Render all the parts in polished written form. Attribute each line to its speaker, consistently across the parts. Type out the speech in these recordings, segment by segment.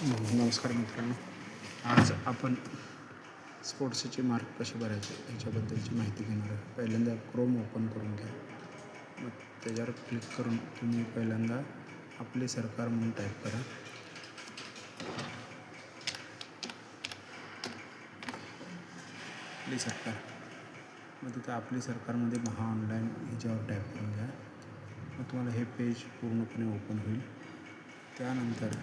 Speaker 1: नमस्कार मित्रांनो. आज आपण स्पोर्ट्सचे मार्क कसे भरायचे ह्याच्याबद्दलची माहिती घेणार आहे. पहिल्यांदा क्रोम ओपन करून घ्या. मग त्याच्यावर क्लिक करून तुम्ही पहिल्यांदा आपले सरकार म्हणून टाईप करा. आपली सरकार. मग तिथं आपली सरकारमध्ये महा ऑनलाईन ह्याच्यावर टाईप करून घ्या. मग तुम्हाला हे पेज पूर्णपणे ओपन होईल. त्यानंतर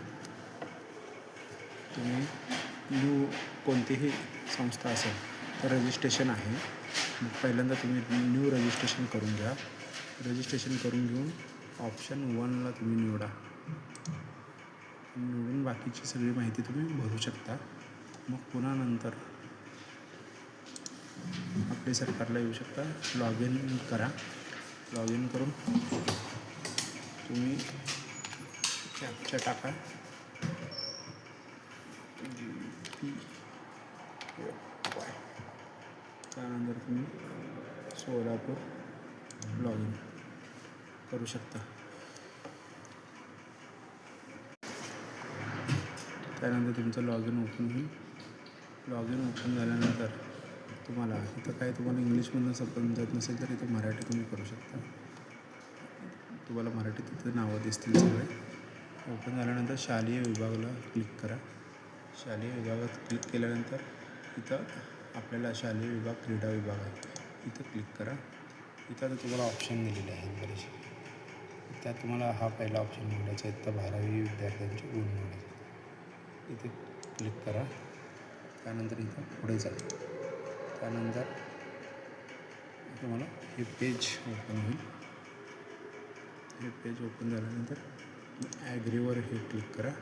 Speaker 1: तुम्ही न्यू कोणतीही संस्था असेल तर रजिस्ट्रेशन आहे. मग पहिल्यांदा तुम्ही न्यू रजिस्ट्रेशन करून घ्या. रजिस्ट्रेशन करून घेऊन ऑप्शन 1ला तुम्ही निवडा. निवडून बाकीची सगळी माहिती तुम्ही भरू शकता. मग पुन्हा नंतर आपल्या सरकारला येऊ शकता. लॉग इन करा. लॉग इन करून तुम्ही कॅप्चा टाका. त्यानंतर तुम्ही सोलापूर लॉग इन करू शकता. त्यानंतर तुमचं लॉग इन ओपन होईल. लॉग इन ओपन झाल्यानंतर तुम्हाला इंग्लिशमधून समजत नसेल तर इथं मराठी तुम्ही करू शकता. तुम्हाला मराठीत तिथं नावं दिसतील सगळे. ओपन झाल्यानंतर शालेय विभागाला क्लिक करा. शालेय विभागात क्लिक केल्यानंतर इथं आपल्याला शालेय विभाग क्रीडा विभाग आहे, इथं क्लिक करा. इथं आता तुम्हाला ऑप्शन दिलेले आहेत बरेचसे. त्यात तुम्हाला हा पहिला ऑप्शन निवडायचा आहे. तर 12वी विद्यार्थ्यांचे गुण निवडायचे. इथे क्लिक करा. त्यानंतर इथं पुढे जा. त्यानंतर तुम्हाला हे पेज ओपन होईल. हे पेज ओपन झाल्यानंतर ॲग्रीवर हे क्लिक करा.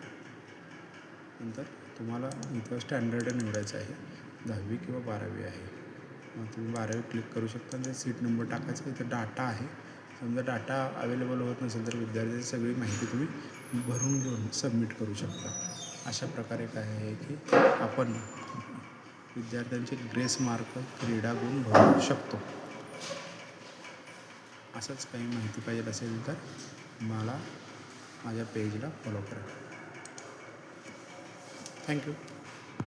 Speaker 1: नंतर तुम्हाला इथं स्टँडर्ड निवडायचं आहे. 10वी किंवा 12वी आहे. मग तुम्ही 12वी क्लिक करू शकता. आणि सीट नंबर टाकायचा. इथं डाटा आहे. समजा डाटा अवेलेबल होत नसेल तर विद्यार्थ्याची सगळी माहिती तुम्ही भरून घेऊन सबमिट करू शकता. अशा प्रकारे काय आहे की आपण विद्यार्थ्यांचे ग्रेस मार्क, क्रीडा गुण भरू शकतो. असंच काही माहिती पाहिजे असेल तर मला माझ्या पेजला फॉलो करा. थँक्यू.